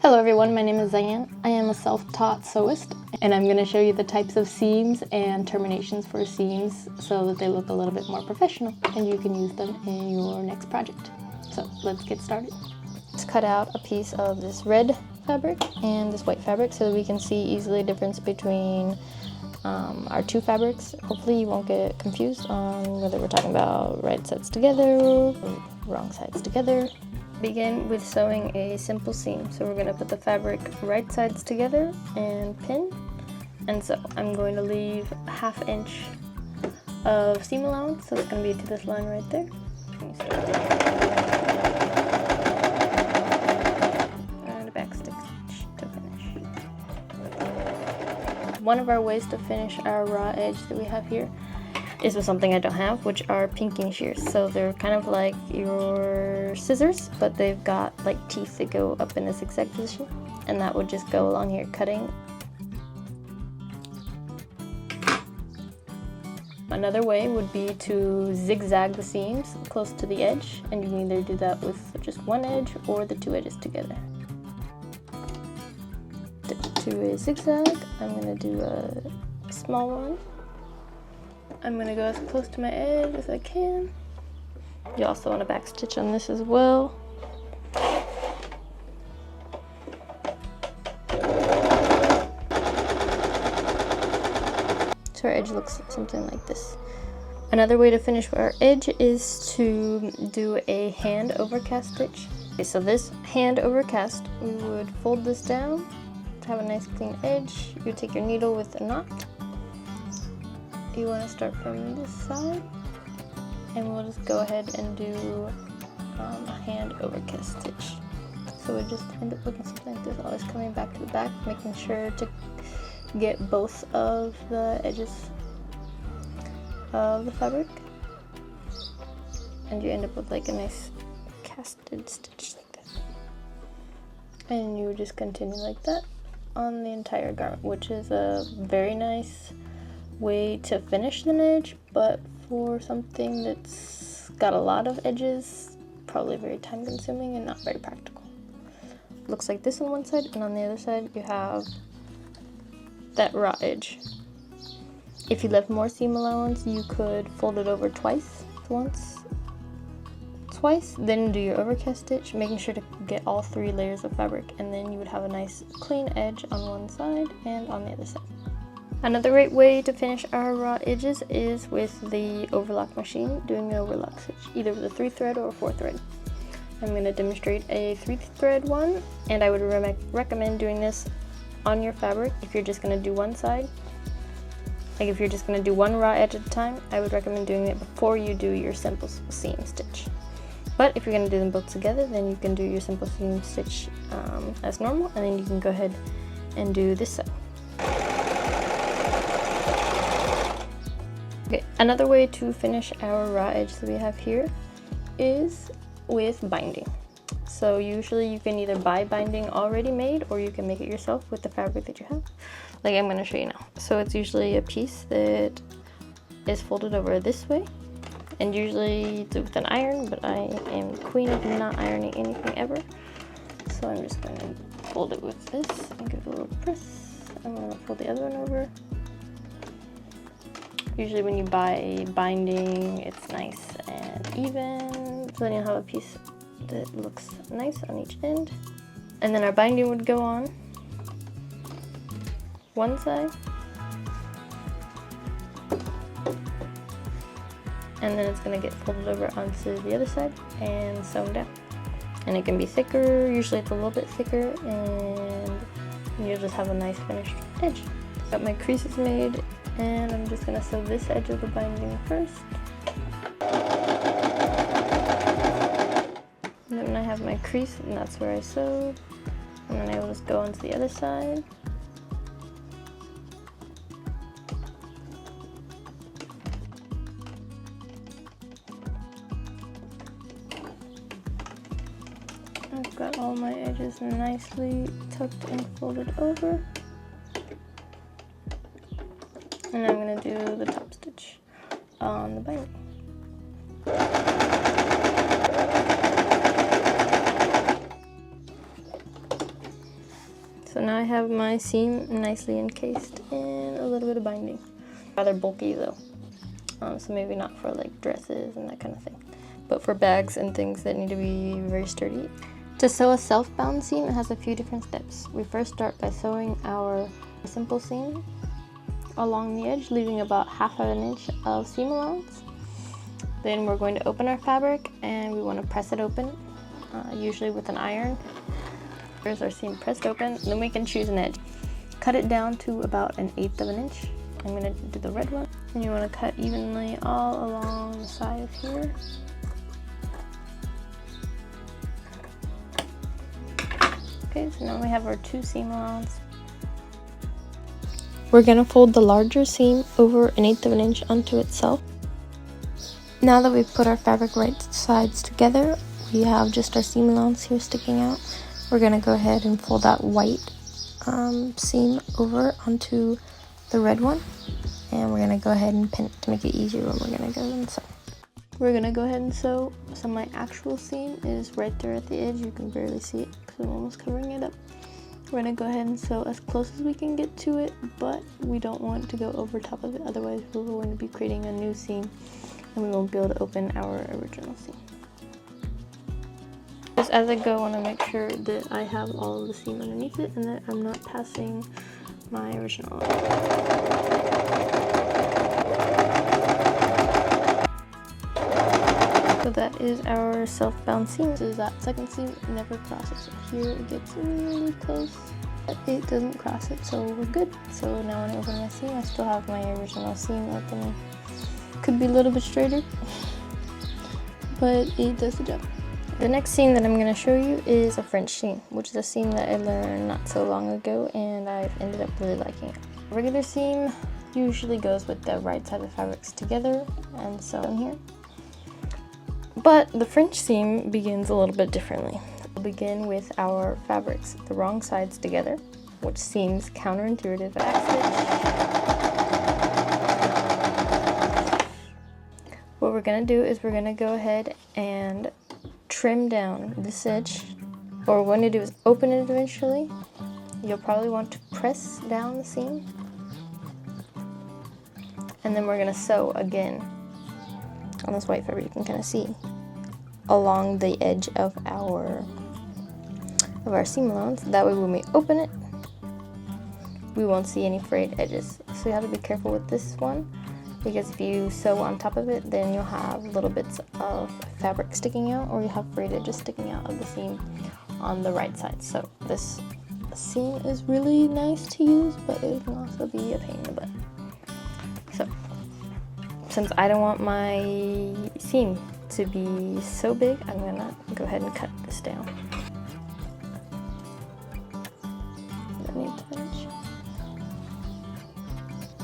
Hello everyone, my name is Zayan. I am a self-taught sewist, and I'm going to show you the types of seams and terminations for seams so that they look a little bit more professional and you can use them in your next project. So let's get started. Let's cut out a piece of this red fabric and this white fabric so that we can see easily the difference between our two fabrics. Hopefully you won't get confused on whether we're talking about right sides together or wrong sides together. Begin with sewing a simple seam. So we're going to put the fabric right sides together and pin. And so I'm going to leave a ½ inch of seam allowance, so it's going to be to this line right there. And a back stitch to finish. One of our ways to finish our raw edge that we have here is with something I don't have, which are pinking shears. So they're kind of like your scissors, but they've got like teeth that go up in a zigzag position, and that would just go along here cutting. Another way would be to zigzag the seams close to the edge, and you can either do that with just one edge or the two edges together. To a zigzag, I'm going to do a small one. I'm going to go as close to my edge as I can. You also want to back stitch on this as well. So our edge looks something like this. Another way to finish our edge is to do a hand overcast stitch. Okay, so this hand overcast, we would fold this down to have a nice clean edge. You take your needle with a knot. You want to start from this side, and we'll just go ahead and do a hand overcast stitch. So we just end up looking something like this, always coming back to the back, making sure to get both of the edges of the fabric, and you end up with like a nice casted stitch like that. And you would just continue like that on the entire garment, which is a very nice way to finish an edge, but for something that's got a lot of edges, probably very time consuming and not very practical. Looks like this on one side, and on the other side you have that raw edge. If you left more seam allowance, you could fold it over twice, then do your overcast stitch, making sure to get all 3 layers of fabric, and then you would have a nice clean edge on one side and on the other side. Another great way to finish our raw edges is with the overlock machine, doing an overlock stitch, either with a 3-thread or a 4-thread. I'm going to demonstrate a 3-thread one, and I would recommend doing this on your fabric if you're just going to do one side. Like if you're just going to do one raw edge at a time, I would recommend doing it before you do your simple seam stitch. But if you're going to do them both together, then you can do your simple seam stitch as normal, and then you can go ahead and do this side. Okay, another way to finish our raw edge that we have here is with binding. So usually you can either buy binding already made, or you can make it yourself with the fabric that you have. Like I'm going to show you now. So it's usually a piece that is folded over this way, and usually it's with an iron, but I am the queen of not ironing anything ever. So I'm just going to fold it with this and give it a little press. I'm going to fold the other one over. Usually when you buy binding, it's nice and even, so then you'll have a piece that looks nice on each end. And then our binding would go on one side, and then it's going to get folded over onto the other side and sewn down. And it can be thicker, usually it's a little bit thicker, and you'll just have a nice finished edge. Got my creases made, and I'm just going to sew this edge of the binding first. And then I have my crease, and that's where I sewed. And then I will just go onto the other side. I've got all my edges nicely tucked and folded over. And I'm going to do the top stitch on the binding. So now I have my seam nicely encased in a little bit of binding. Rather bulky though, so maybe not for like dresses and that kind of thing, but for bags and things that need to be very sturdy. To sew a self-bound seam, it has a few different steps. We first start by sewing our simple seam along the edge, leaving about 1/2 inch of seam allowance. Then we're going to open our fabric and we want to press it open, usually with an iron. Here's our seam pressed open. Then we can choose an edge. Cut it down to about 1/8 inch. I'm going to do the red one. And you want to cut evenly all along the side of here. Okay, so now we have our 2 seam allowance. We're going to fold the larger seam over 1/8 inch onto itself. Now that we've put our fabric right sides together, we have just our seam allowance here sticking out. We're going to go ahead and fold that white seam over onto the red one, and we're going to go ahead and pin it to make it easier when we're going to go and sew. We're going to go ahead and sew. So my actual seam is right there at the edge. You can barely see it because I'm almost covering it up. We're going to go ahead and sew as close as we can get to it, but we don't want it to go over top of it, otherwise we're going to be creating a new seam and we won't be able to open our original seam. Just as I go, I want to make sure that I have all of the seam underneath it and that I'm not passing my original. So that is our self-bound seam. This is that second seam, it never crosses. Here it gets really close, but it doesn't cross it, so we're good. So now when I open my seam, I still have my original seam open. Could be a little bit straighter, but it does the job. The next seam that I'm going to show you is a French seam, which is a seam that I learned not so long ago and I've ended up really liking it. A regular seam usually goes with the right side of the fabrics together and sewn here. But the French seam begins a little bit differently. We'll begin with our fabrics the wrong sides together, which seems counterintuitive. What we're going to do is we're going to go ahead and trim down this edge. What we're going to do is open it eventually. You'll probably want to press down the seam. And then we're going to sew again on this white fabric. You can kind of see along the edge of our seam allowance. That way when we open it, we won't see any frayed edges. So you have to be careful with this one, because if you sew on top of it, then you'll have little bits of fabric sticking out, or you have frayed edges sticking out of the seam on the right side. So this seam is really nice to use, but it can also be a pain in the butt. So since I don't want my seam to be so big, I'm gonna go ahead and cut this down.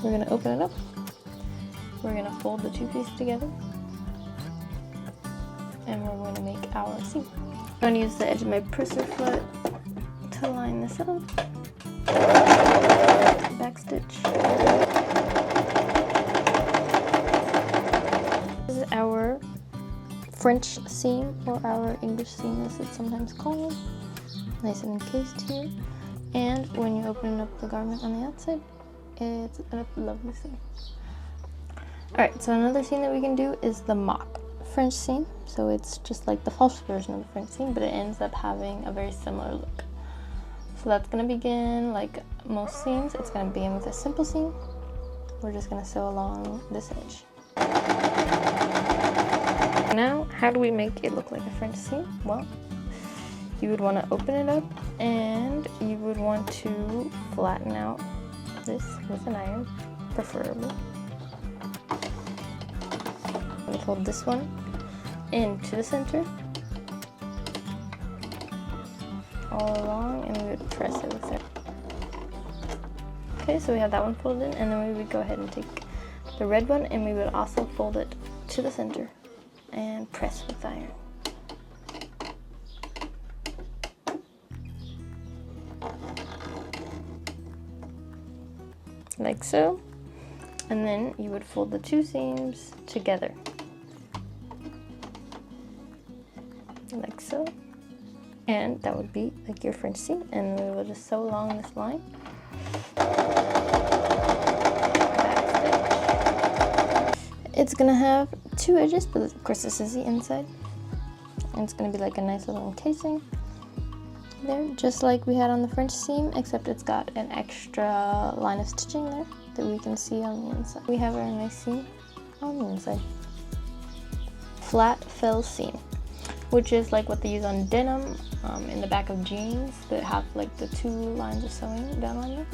We're gonna open it up. We're gonna fold the 2 pieces together, and we're going to make our seam. I'm gonna use the edge of my presser foot to line this up. Back stitch. This is our French seam, or our English seam as it's sometimes called. Nice and encased here. And when you open up the garment on the outside, it's a lovely seam. Alright, so another seam that we can do is the mock French seam. So it's just like the false version of the French seam, but it ends up having a very similar look. So that's going to begin like most seams. It's going to begin with a simple seam. We're just going to sew along this edge. Now, how do we make it look like a French seam? Well, you would want to open it up and you would want to flatten out this with an iron, preferably. We fold this one into the center, all along, and we would press it with it. Okay, so we have that one folded in, and then we would go ahead and take the red one and we would also fold it to the center and press with iron. Like so, and then you would fold the 2 seams together, like so, And that would be like your French seam, and we will just sew along this line. It's gonna have 2 edges, but of course this is the inside. And it's gonna be like a nice little encasing there, just like we had on the French seam, except it's got an extra line of stitching there that we can see on the inside. We have our nice seam on the inside. Flat fill seam, which is like what they use on denim in the back of jeans that have like the 2 lines of sewing down on them.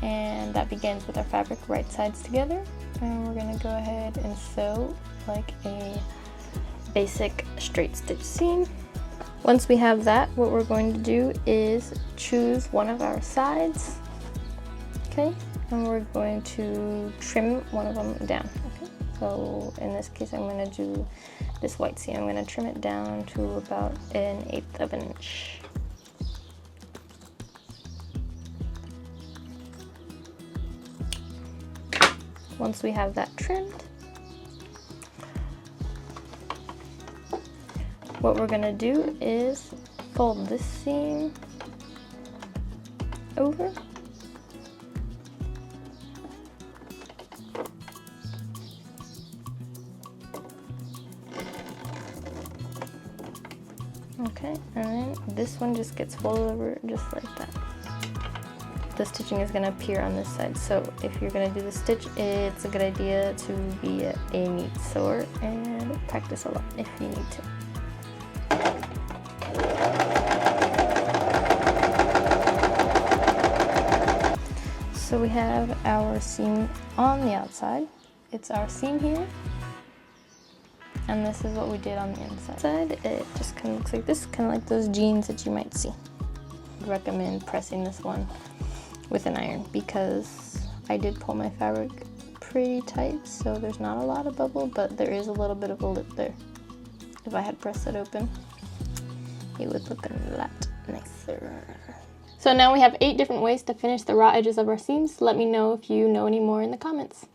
And that begins with our fabric right sides together, and we're gonna go ahead and sew like a basic straight stitch seam. Once we have that, what we're going to do is choose one of our sides, okay, and we're going to trim one of them down. Okay, so in this case I'm going to do this white seam. I'm going to trim it down to about 1/8 of an inch. Once we have that trimmed, what we're gonna do is fold this seam over. Okay, and then this one just gets folded over just like that. The stitching is going to appear on this side, so if you're going to do the stitch, it's a good idea to be a neat sewer and practice a lot if you need to. So we have our seam on the outside. It's our seam here, and this is what we did on the inside. It just kind of looks like this, kind of like those jeans that you might see. I recommend pressing this one with an iron because I did pull my fabric pretty tight, so there's not a lot of bubble, but there is a little bit of a lip there. If I had pressed it open, it would look a lot nicer. So now we have 8 different ways to finish the raw edges of our seams. Let me know if you know any more in the comments.